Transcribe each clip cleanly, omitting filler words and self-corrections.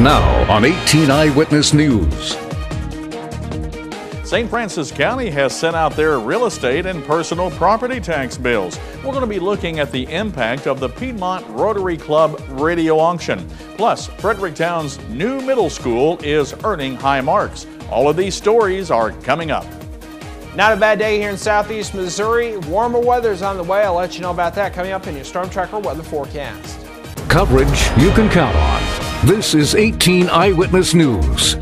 Now on 18 Eyewitness News. St. Francis County has sent out their real estate and personal property tax bills. We're going to be looking at the impact of the Piedmont Rotary Club radio auction. Plus, Fredericktown's new middle school is earning high marks. All of these stories are coming up. Not a bad day here in southeast Missouri. Warmer weather's on the way. I'll let you know about that coming up in your Storm Tracker weather forecast. Coverage you can count on. This is 18 Eyewitness News.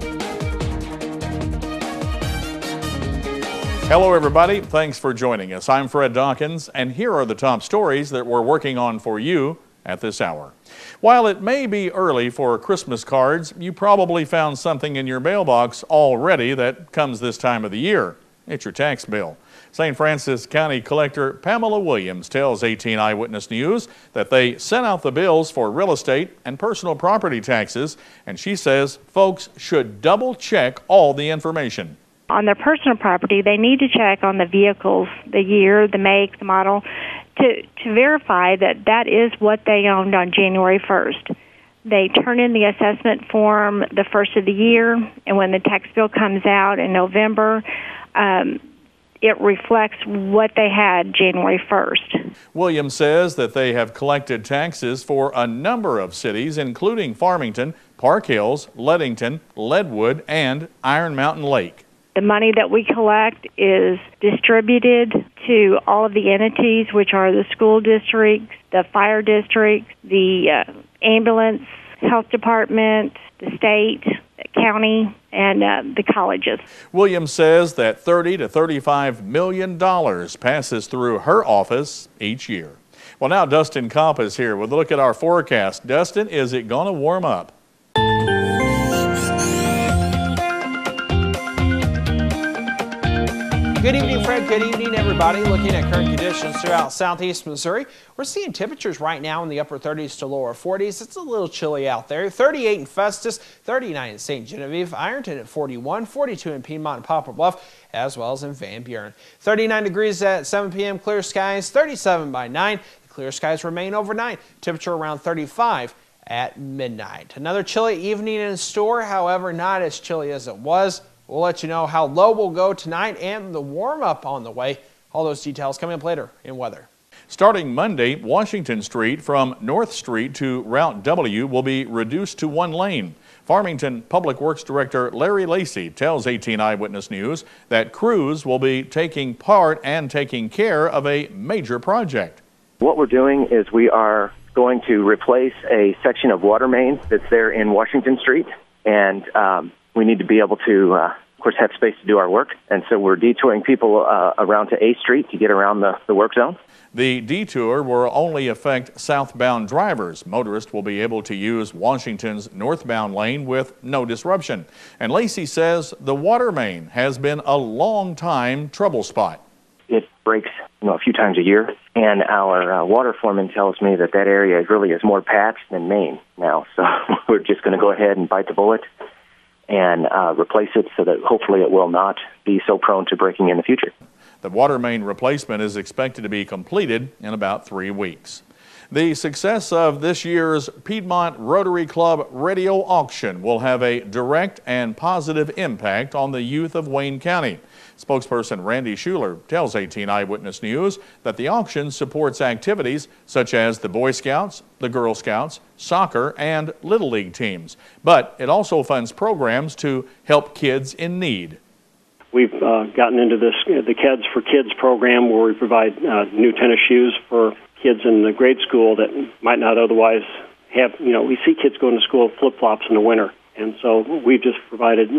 Hello, everybody. Thanks for joining us. I'm Fred Dawkins, and here are the top stories that we're working on for you at this hour. While it may be early for Christmas cards, you probably found something in your mailbox already that comes this time of the year. It's your tax bill. St. Francis County Collector Pamela Williams tells 18 Eyewitness News that they sent out the bills for real estate and personal property taxes, and she says folks should double check all the information. On their personal property, they need to check on the vehicles, the year, the make, the model, to verify that that is what they owned on January 1st. They turn in the assessment form the first of the year, and when the tax bill comes out in November, it reflects what they had January 1st. Williams says that they have collected taxes for a number of cities, including Farmington, Park Hills, Leadington, Leadwood, and Iron Mountain Lake. The money that we collect is distributed to all of the entities, which are the school districts, the fire districts, the ambulance, health department, the state, county, and the colleges. Williams says that $30 to $35 million passes through her office each year. Well, now Dustin Kopp is here with a look at our forecast. Dustin, is it going to warm up? Good evening, Fred. Good evening, everybody. Looking at current conditions throughout southeast Missouri, we're seeing temperatures right now in the upper 30s to lower 40s. It's a little chilly out there. 38 in Festus, 39 in St. Genevieve, Ironton at 41, 42 in Piedmont and Poplar Bluff, as well as in Van Buren. 39 degrees at 7 p.m. Clear skies, 37 by 9. The clear skies remain overnight. Temperature around 35 at midnight. Another chilly evening in store, however, not as chilly as it was. We'll let you know how low we'll go tonight and the warm-up on the way. All those details coming up later in weather. Starting Monday, Washington Street from North Street to Route W will be reduced to one lane. Farmington Public Works Director Larry Lacey tells 18 Eyewitness News that crews will be taking part and taking care of a major project. What we're doing is we are going to replace a section of water main that's there in Washington Street, and we need to be able to, of course, have space to do our work. And so we're detouring people around to A Street to get around the work zone. The detour will only affect southbound drivers. Motorists will be able to use Washington's northbound lane with no disruption. And Lacey says the water main has been a long time trouble spot. It breaks a few times a year, and our water foreman tells me that area really is more patched than main now. So we're just going to go ahead and bite the bullet and replace it so that hopefully it will not be so prone to breaking in the future. The water main replacement is expected to be completed in about 3 weeks. The success of this year's Piedmont Rotary Club radio auction will have a direct and positive impact on the youth of Wayne County. Spokesperson Randy Schuler tells 18 Eyewitness News that the auction supports activities such as the Boy Scouts, the Girl Scouts, soccer, and Little League teams. But it also funds programs to help kids in need. We've gotten into this, the Kids for Kids program, where we provide new tennis shoes for kids in the grade school that might not otherwise have, we see kids going to school with flip-flops in the winter. And so we've just provided,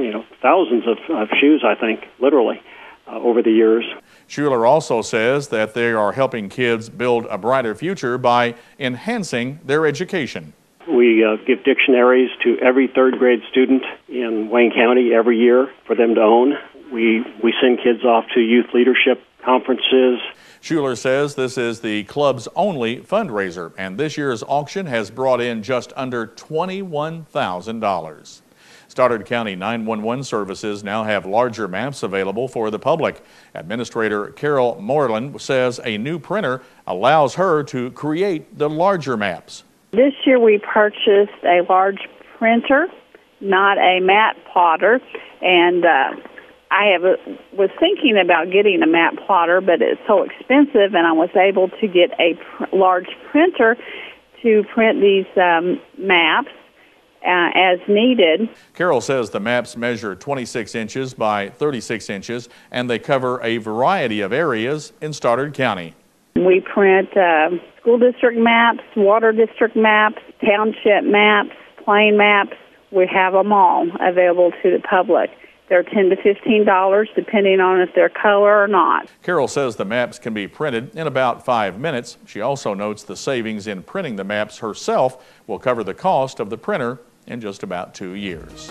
thousands of shoes, I think, literally, over the years. Schuler also says that they are helping kids build a brighter future by enhancing their education. We give dictionaries to every third grade student in Wayne County every year for them to own. We send kids off to youth leadership conferences. Schuler says this is the club's only fundraiser, and this year's auction has brought in just under $21,000. Stoddard County 911 services now have larger maps available for the public. Administrator Carol Moreland says a new printer allows her to create the larger maps. This year we purchased a large printer not a mat plotter, and I was thinking about getting a mat plotter, but it's so expensive, and I was able to get a large printer to print these maps as needed. Carol says the maps measure 26 inches by 36 inches, and they cover a variety of areas in Stoddard County. We print school district maps, water district maps, township maps, plain maps. We have them all available to the public. They're $10 to $15 depending on if they're color or not. Carol says the maps can be printed in about 5 minutes. She also notes the savings in printing the maps herself will cover the cost of the printer in just about 2 years.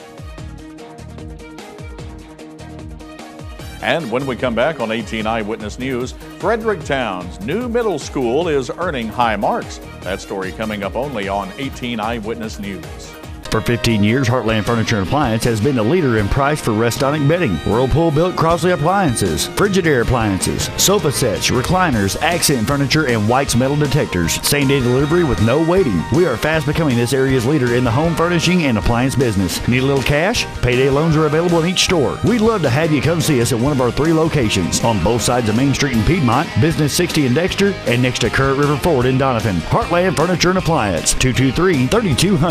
And when we come back on 18 Eyewitness News, Fredericktown's new middle school is earning high marks. That story coming up only on 18 Eyewitness News. For 15 years, Heartland Furniture and Appliance has been the leader in price for Restonic bedding. Whirlpool built Crossley appliances, Frigidaire appliances, sofa sets, recliners, accent furniture, and White's metal detectors. Same-day delivery with no waiting. We are fast becoming this area's leader in the home furnishing and appliance business. Need a little cash? Payday loans are available in each store. We'd love to have you come see us at one of our 3 locations on both sides of Main Street in Piedmont, Business 60 in Dexter, and next to Current River Ford in Donovan. Heartland Furniture and Appliance, 223-3200.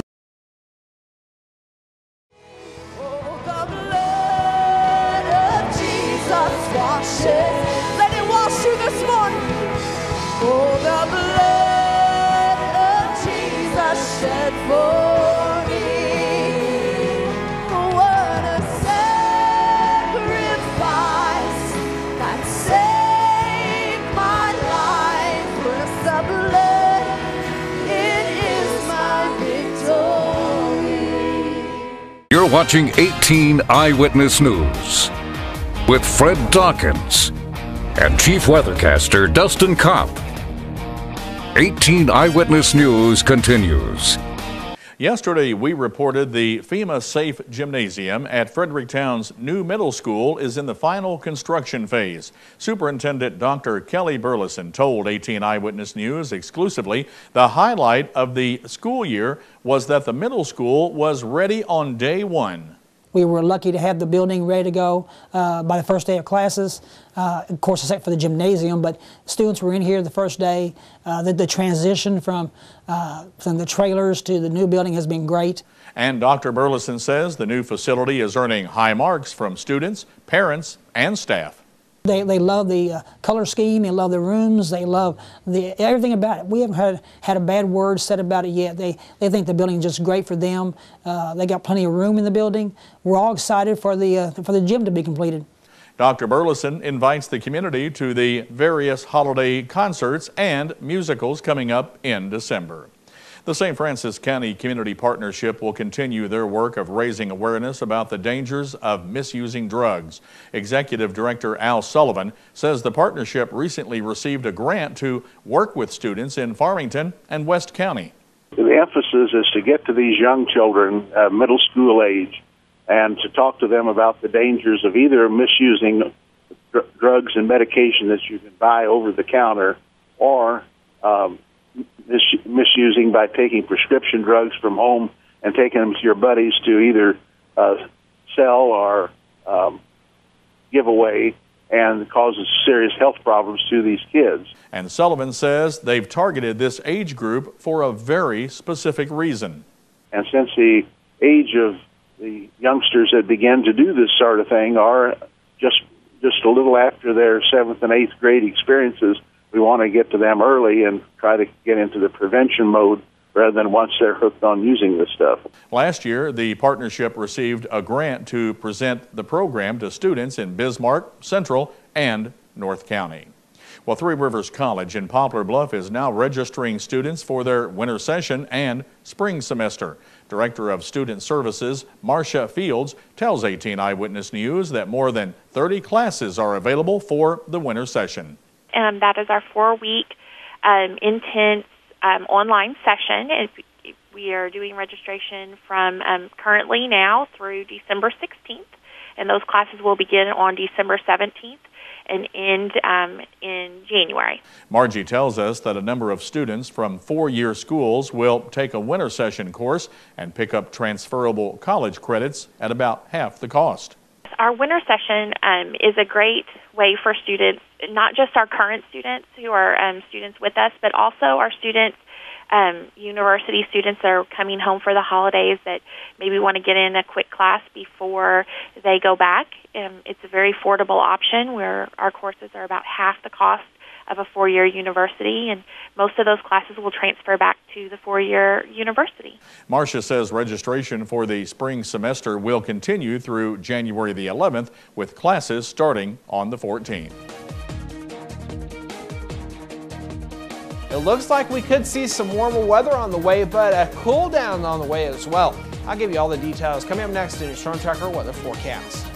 Let it wash you this morning. Oh, the blood of Jesus shed for me. What a sacrifice that saved my life. With the blood, it is my victory. You're watching 18 Eyewitness News with Fred Dawkins and Chief Weathercaster Dustin Kopp. 18 Eyewitness News continues. Yesterday, we reported the FEMA Safe Gymnasium at Fredericktown's new middle school is in the final construction phase. Superintendent Dr. Kelly Burleson told 18 Eyewitness News exclusively the highlight of the school year was that the middle school was ready on day one. We were lucky to have the building ready to go by the first day of classes, of course except for the gymnasium, but students were in here the first day. The transition from the trailers to the new building has been great. And Dr. Burleson says the new facility is earning high marks from students, parents, and staff. They love the color scheme, they love the rooms, they love everything about it. We haven't had a bad word said about it yet. They think the building is just great for them. They got plenty of room in the building. We're all excited for the gym to be completed. Dr. Burleson invites the community to the various holiday concerts and musicals coming up in December. The St. Francis County Community Partnership will continue their work of raising awareness about the dangers of misusing drugs. Executive Director Al Sullivan says the partnership recently received a grant to work with students in Farmington and West County. The emphasis is to get to these young children, middle school age, and to talk to them about the dangers of either misusing drugs and medication that you can buy over the counter or misusing by taking prescription drugs from home and taking them to your buddies to either sell or give away, and causes serious health problems to these kids. And Sullivan says they've targeted this age group for a very specific reason. And since the age of the youngsters that begin to do this sort of thing are just a little after their 7th and 8th grade experiences, we want to get to them early and try to get into the prevention mode rather than once they're hooked on using this stuff. Last year, the partnership received a grant to present the program to students in Bismarck, Central, and North County. Well, Three Rivers College in Poplar Bluff is now registering students for their winter session and spring semester. Director of Student Services, Marcia Fields, tells 18 Eyewitness News that more than 30 classes are available for the winter session. That is our 4-week intense online session. We are doing registration from currently now through December 16th, and those classes will begin on December 17th. and end in January. Margie tells us that a number of students from four-year schools will take a winter session course and pick up transferable college credits at about half the cost. Our winter session is a great way for students, not just our current students who are students with us, but also our students, university students that are coming home for the holidays that maybe want to get in a quick class before they go back. It's a very affordable option where our courses are about half the cost of a four-year university, and most of those classes will transfer back to the four-year university. Marcia says registration for the spring semester will continue through January the 11th, with classes starting on the 14th. It looks like we could see some warmer weather on the way, but a cool down on the way as well. I'll give you all the details coming up next in your Storm Tracker weather forecast.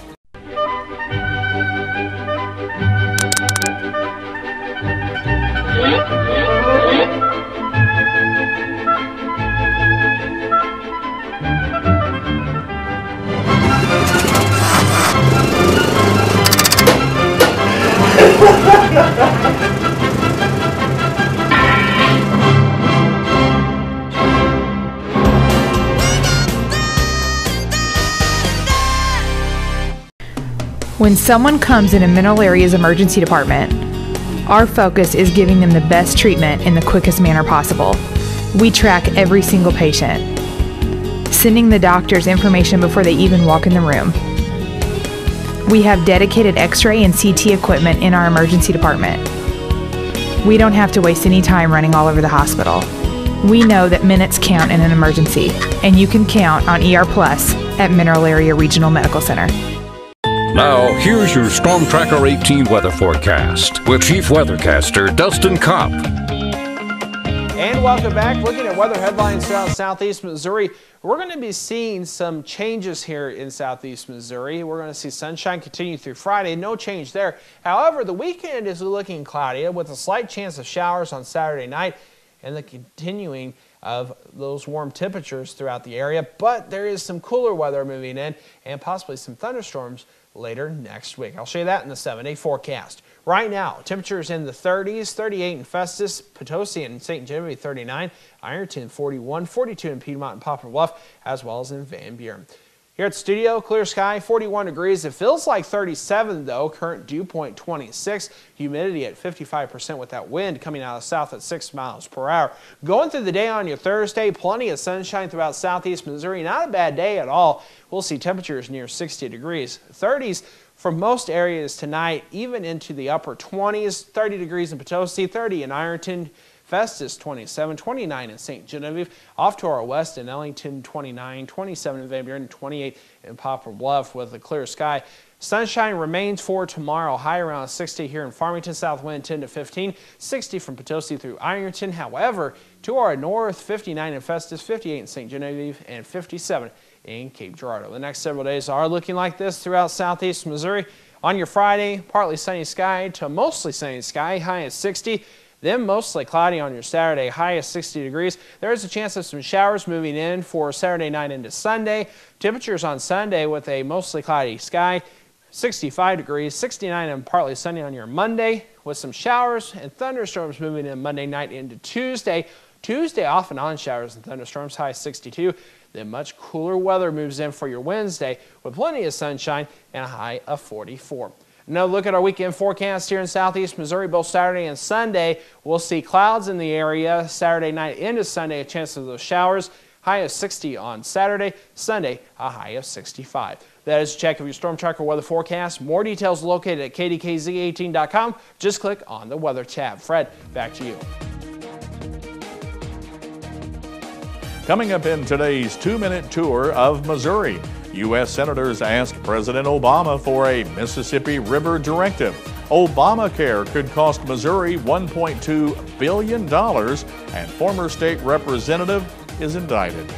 When someone comes in a Mineral Area's emergency department, our focus is giving them the best treatment in the quickest manner possible. We track every single patient, sending the doctors information before they even walk in the room. We have dedicated X-ray and CT equipment in our emergency department. We don't have to waste any time running all over the hospital. We know that minutes count in an emergency, and you can count on ER Plus at Mineral Area Regional Medical Center. Now, here's your Storm Tracker 18 weather forecast with Chief Weathercaster Dustin Kopp. And welcome back. Looking at weather headlines throughout southeast Missouri, we're going to be seeing some changes here in southeast Missouri. We're going to see sunshine continue through Friday. No change there. However, the weekend is looking cloudy with a slight chance of showers on Saturday night and the continuing of those warm temperatures throughout the area. But there is some cooler weather moving in and possibly some thunderstorms later next week. I'll show you that in the 7-day forecast. Right now, temperatures in the 30s, 38 in Festus, Potosi and St. Genevieve 39, Ironton 41, 42 in Piedmont and Poplar Bluff, as well as in Van Buren. Here at the studio, clear sky, 41 degrees. It feels like 37 though. Current dew point 26. Humidity at 55% with that wind coming out of the south at 6 miles per hour. Going through the day on your Thursday, plenty of sunshine throughout southeast Missouri. Not a bad day at all. We'll see temperatures near 60 degrees. 30s for most areas tonight, even into the upper 20s. 30 degrees in Potosi, 30 in Ironton. Festus 27, 29 in St. Genevieve. Off to our west in Ellington 29, 27 in Van Buren, 28 in Poplar Bluff with a clear sky. Sunshine remains for tomorrow. High around 60 here in Farmington. South wind 10 to 15. 60 from Potosi through Ironton. However, to our north, 59 in Festus, 58 in St. Genevieve, and 57 in Cape Girardeau. The next several days are looking like this throughout southeast Missouri. On your Friday, partly sunny sky to mostly sunny sky. High at 60. Then mostly cloudy on your Saturday, high of 60 degrees. There is a chance of some showers moving in for Saturday night into Sunday. Temperatures on Sunday with a mostly cloudy sky, 65 degrees, 69 and partly sunny on your Monday with some showers and thunderstorms moving in Monday night into Tuesday. Tuesday off and on showers and thunderstorms, high 62. Then much cooler weather moves in for your Wednesday with plenty of sunshine and a high of 44. Now look at our weekend forecast here in southeast Missouri. Both Saturday and Sunday, we'll see clouds in the area. Saturday night into Sunday, a chance of those showers. High of 60 on Saturday. Sunday, a high of 65. That is a check of your Storm Tracker weather forecast. More details located at KDKZ18.com. Just click on the weather tab. Fred, back to you. Coming up in today's 2-minute tour of Missouri, U.S. Senators ask President Obama for a Mississippi River directive. Obamacare could cost Missouri $1.2 billion, and former state representative is indicted.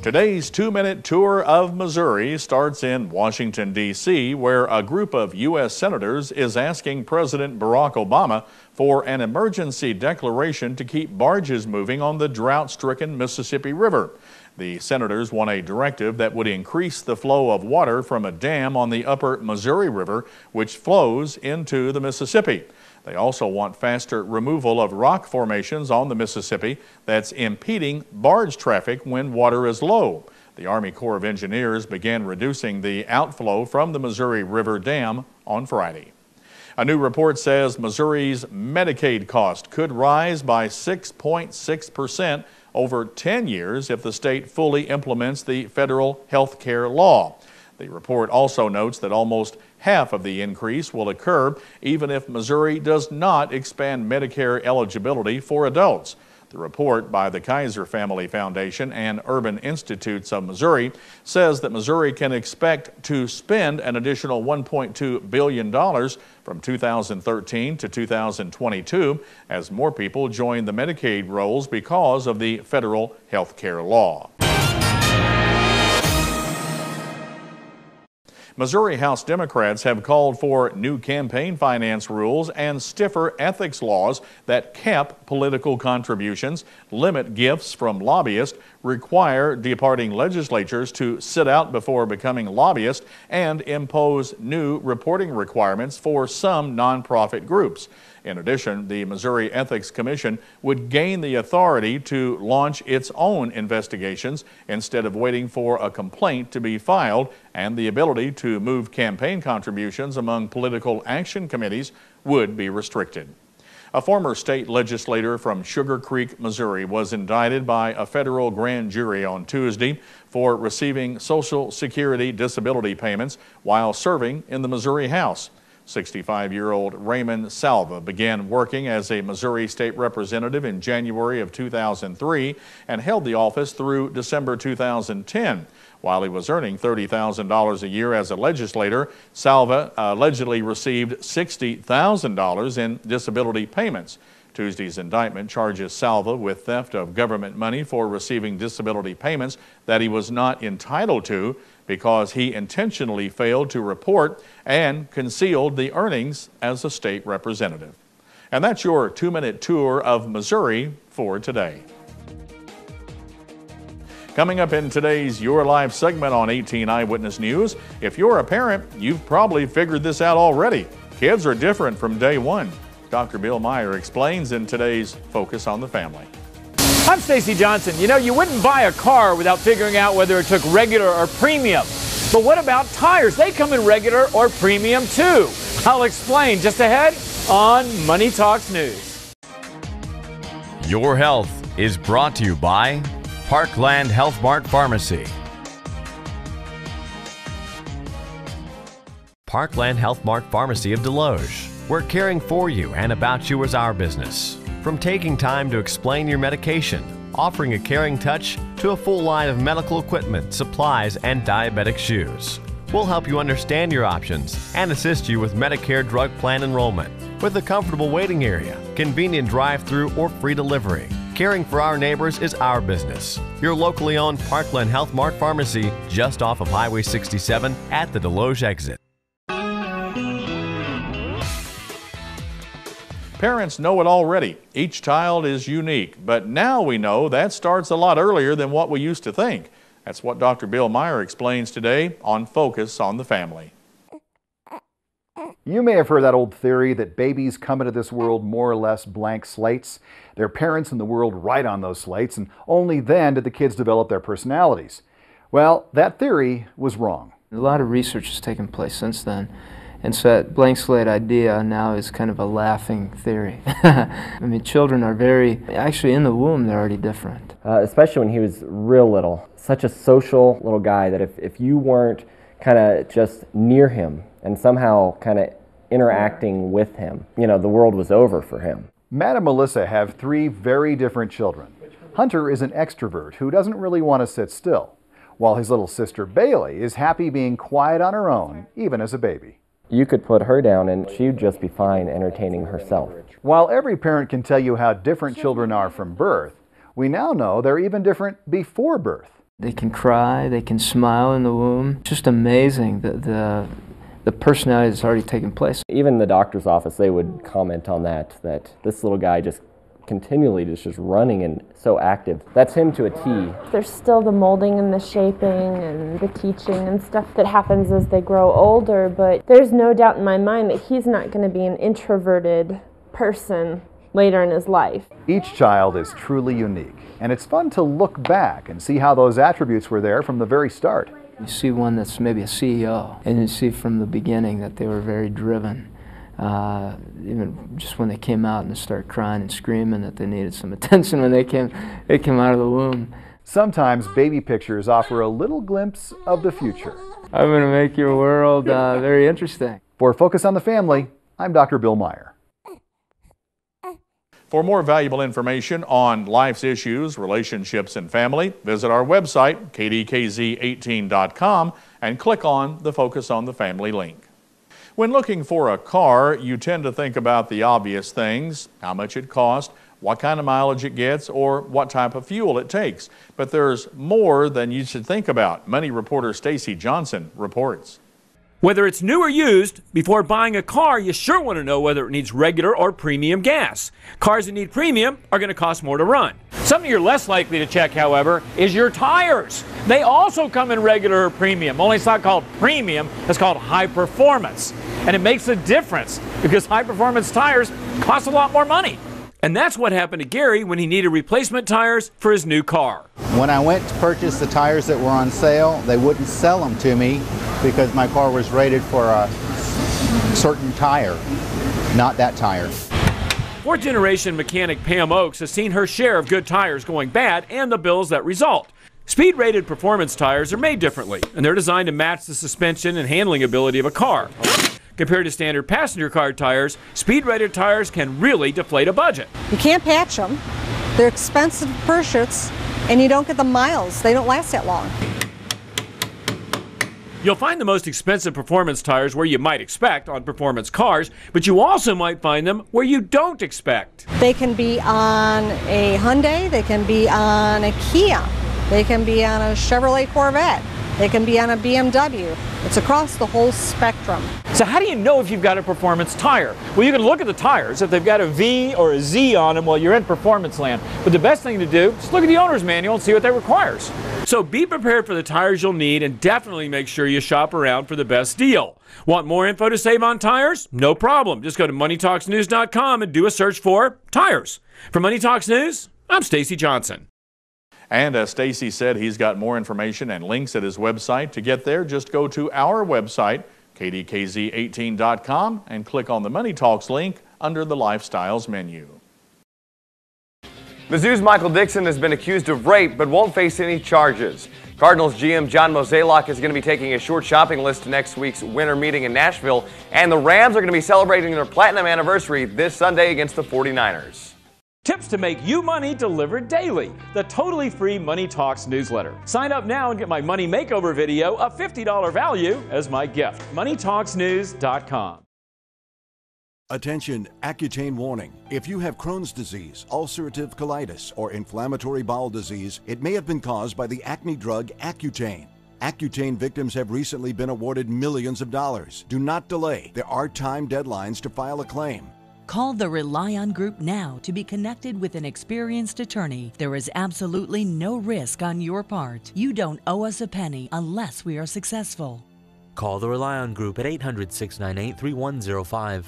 Today's 2-minute tour of Missouri starts in Washington, D.C., where a group of U.S. senators is asking President Barack Obama for an emergency declaration to keep barges moving on the drought-stricken Mississippi River. The senators want a directive that would increase the flow of water from a dam on the upper Missouri River, which flows into the Mississippi. They also want faster removal of rock formations on the Mississippi that's impeding barge traffic when water is low. The Army Corps of Engineers began reducing the outflow from the Missouri River Dam on Friday. A new report says Missouri's Medicaid cost could rise by 6.6% over 10 years if the state fully implements the federal health care law. The report also notes that almost half of the increase will occur even if Missouri does not expand Medicare eligibility for adults. The report by the Kaiser Family Foundation and Urban Institutes of Missouri says that Missouri can expect to spend an additional $1.2 billion from 2013 to 2022 as more people join the Medicaid rolls because of the federal health care law. Missouri House Democrats have called for new campaign finance rules and stiffer ethics laws that cap political contributions, limit gifts from lobbyists, require departing legislatures to sit out before becoming lobbyists, and impose new reporting requirements for some nonprofit groups. In addition, the Missouri Ethics Commission would gain the authority to launch its own investigations instead of waiting for a complaint to be filed, and the ability to move campaign contributions among political action committees would be restricted. A former state legislator from Sugar Creek, Missouri, was indicted by a federal grand jury on Tuesday for receiving Social Security disability payments while serving in the Missouri House. 65-year-old Raymond Salva began working as a Missouri state representative in January of 2003 and held the office through December 2010. While he was earning $30,000 a year as a legislator, Salva allegedly received $60,000 in disability payments. Tuesday's indictment charges Salva with theft of government money for receiving disability payments that he was not entitled to because he intentionally failed to report and concealed the earnings as a state representative. And that's your 2-minute tour of Missouri for today. Coming up in today's Your Life segment on 18 Eyewitness News, if you're a parent, you've probably figured this out already. Kids are different from day one. Dr. Bill Meyer explains in today's Focus on the Family. I'm Stacy Johnson. You know, you wouldn't buy a car without figuring out whether it took regular or premium. But what about tires? They come in regular or premium too. I'll explain just ahead on Money Talks News. Your health is brought to you by Parkland Health Mart Pharmacy. Parkland Health Mart Pharmacy of Deloge. We're caring for you and about you is our business. From taking time to explain your medication, offering a caring touch, to a full line of medical equipment, supplies, and diabetic shoes. We'll help you understand your options and assist you with Medicare drug plan enrollment. With a comfortable waiting area, convenient drive-through or free delivery. Caring for our neighbors is our business. Your locally owned Parkland Health Mart Pharmacy, just off of Highway 67 at the Deloge exit. Parents know it already. Each child is unique, but now we know that starts a lot earlier than what we used to think. That's what Dr. Bill Meyer explains today on Focus on the Family. You may have heard that old theory that babies come into this world more or less blank slates. Their parents and the world write on those slates, and only then did the kids develop their personalities. Well, that theory was wrong. A lot of research has taken place since then. And so that blank slate idea now is kind of a laughing theory. I mean, children are actually in the womb, they're already different. Especially when he was real little. Such a social little guy that if you weren't kind of just near him and somehow kind of interacting with him, you know, the world was over for him. Matt and Melissa have 3 very different children. Hunter is an extrovert who doesn't really want to sit still, while his little sister Bailey is happy being quiet on her own, even as a baby. You could put her down and she'd just be fine entertaining herself. While every parent can tell you how different children are from birth, we now know they're even different before birth. They can cry, they can smile in the womb. It's just amazing that the personality that's already taken place. Even the doctor's office, they would comment on that this little guy just continually just running and so active. That's him to a T. There's still the molding and the shaping and the teaching and stuff that happens as they grow older, but there's no doubt in my mind that he's not going to be an introverted person later in his life. Each child is truly unique, and it's fun to look back and see how those attributes were there from the very start. You see one that's maybe a CEO, and you see from the beginning that they were very driven. Even just when they came out and they started crying and screaming that they needed some attention when they came out of the womb. Sometimes baby pictures offer a little glimpse of the future. I'm going to make your world very interesting. For Focus on the Family, I'm Dr. Bill Meyer. For more valuable information on life's issues, relationships, and family, visit our website, KDKZ18.com, and click on the Focus on the Family link. When looking for a car, you tend to think about the obvious things, how much it costs, what kind of mileage it gets, or what type of fuel it takes. But there's more than you should think about. Money reporter Stacy Johnson reports. Whether it's new or used, before buying a car, you sure want to know whether it needs regular or premium gas. Cars that need premium are going to cost more to run. Something you're less likely to check, however, is your tires. They also come in regular or premium, only it's not called premium, it's called high performance. And it makes a difference because high performance tires cost a lot more money. And that's what happened to Gary when he needed replacement tires for his new car. When I went to purchase the tires that were on sale, they wouldn't sell them to me because my car was rated for a certain tire, not that tire. Fourth-generation mechanic Pam Oakes has seen her share of good tires going bad and the bills that result. Speed-rated performance tires are made differently, and they're designed to match the suspension and handling ability of a car. Compared to standard passenger car tires, speed-rated tires can really deflate a budget. You can't patch them. They're expensive to purchase, and you don't get the miles. They don't last that long. You'll find the most expensive performance tires where you might expect on performance cars, but you also might find them where you don't expect. They can be on a Hyundai, they can be on a Kia, they can be on a Chevrolet Corvette, they can be on a BMW. It's across the whole spectrum. So how do you know if you've got a performance tire? Well, you can look at the tires if they've got a V or a Z on them while you're in performance land. But the best thing to do is look at the owner's manual and see what that requires. So be prepared for the tires you'll need and definitely make sure you shop around for the best deal. Want more info to save on tires? No problem. Just go to MoneyTalksNews.com and do a search for tires. For Money Talks News, I'm Stacy Johnson. And as Stacy said, he's got more information and links at his website. To get there, just go to our website, KDKZ18.com, and click on the Money Talks link under the Lifestyles menu. Mizzou's Michael Dixon has been accused of rape but won't face any charges. Cardinals GM John Mozeliak is going to be taking a short shopping list to next week's winter meeting in Nashville, and the Rams are going to be celebrating their platinum anniversary this Sunday against the 49ers. Tips to make you money delivered daily. The totally free Money Talks newsletter. Sign up now and get my money makeover video, a $50 value, as my gift. MoneyTalksNews.com. Attention, Accutane warning. If you have Crohn's disease, ulcerative colitis, or inflammatory bowel disease, it may have been caused by the acne drug Accutane. Accutane victims have recently been awarded millions of dollars. Do not delay. There are time deadlines to file a claim. Call the Rely On Group now to be connected with an experienced attorney. There is absolutely no risk on your part. You don't owe us a penny unless we are successful. Call the Rely On Group at 800-698-3105.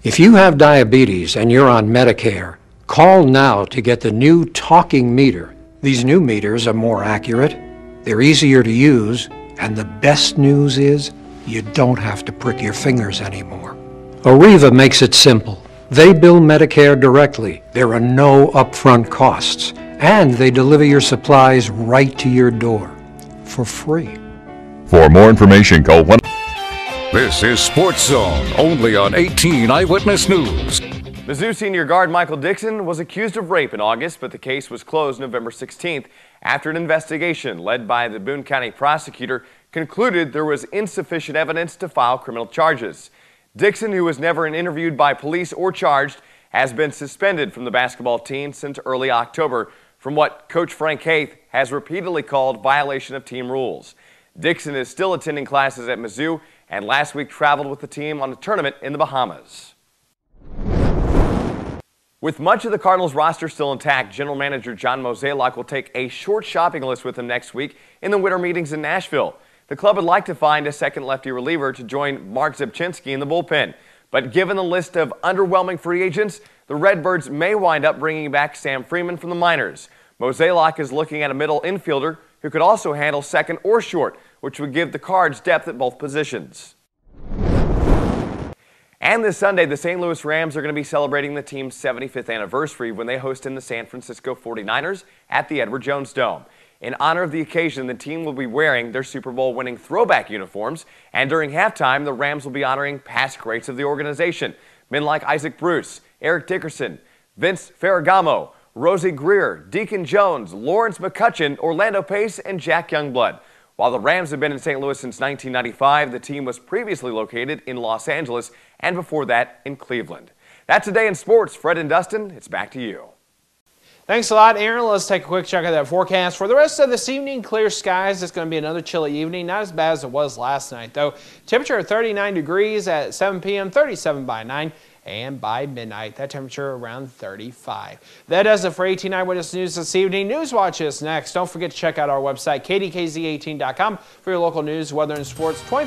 If you have diabetes and you're on Medicare, call now to get the new talking meter. These new meters are more accurate, they're easier to use, and the best news is you don't have to prick your fingers anymore. Arriva makes it simple. They bill Medicare directly. There are no upfront costs. And they deliver your supplies right to your door for free. For more information, call 1. This is Sports Zone, only on 18 Eyewitness News. Mizzou senior guard Michael Dixon was accused of rape in August, but the case was closed November 16th after an investigation led by the Boone County prosecutor concluded there was insufficient evidence to file criminal charges. Dixon, who was never interviewed by police or charged, has been suspended from the basketball team since early October from what Coach Frank Haith has repeatedly called violation of team rules. Dixon is still attending classes at Mizzou and last week traveled with the team on a tournament in the Bahamas. With much of the Cardinals roster still intact, General Manager John Mozeliak will take a short shopping list with him next week in the winter meetings in Nashville. The club would like to find a second lefty reliever to join Mark Zepchinski in the bullpen. But given the list of underwhelming free agents, the Redbirds may wind up bringing back Sam Freeman from the minors. Mozeliak is looking at a middle infielder who could also handle second or short, which would give the Cards depth at both positions. And this Sunday, the St. Louis Rams are going to be celebrating the team's 75th anniversary when they host in the San Francisco 49ers at the Edward Jones Dome. In honor of the occasion, the team will be wearing their Super Bowl winning throwback uniforms, and during halftime, the Rams will be honoring past greats of the organization. Men like Isaac Bruce, Eric Dickerson, Vince Ferragamo, Rosie Greer, Deacon Jones, Lawrence McCutcheon, Orlando Pace, and Jack Youngblood. While the Rams have been in St. Louis since 1995, the team was previously located in Los Angeles and before that in Cleveland. That's Today in Sports. Fred and Dustin, it's back to you. Thanks a lot, Aaron. Let's take a quick check at that forecast. For the rest of this evening, clear skies. It's going to be another chilly evening. Not as bad as it was last night, though. Temperature at 39 degrees at 7 p.m., 37 by 9. And by midnight, that temperature around 35. That does it for 18 Eyewitness News this evening. Newswatch is next. Don't forget to check out our website, KDKZ18.com, for your local news, weather, and sports 24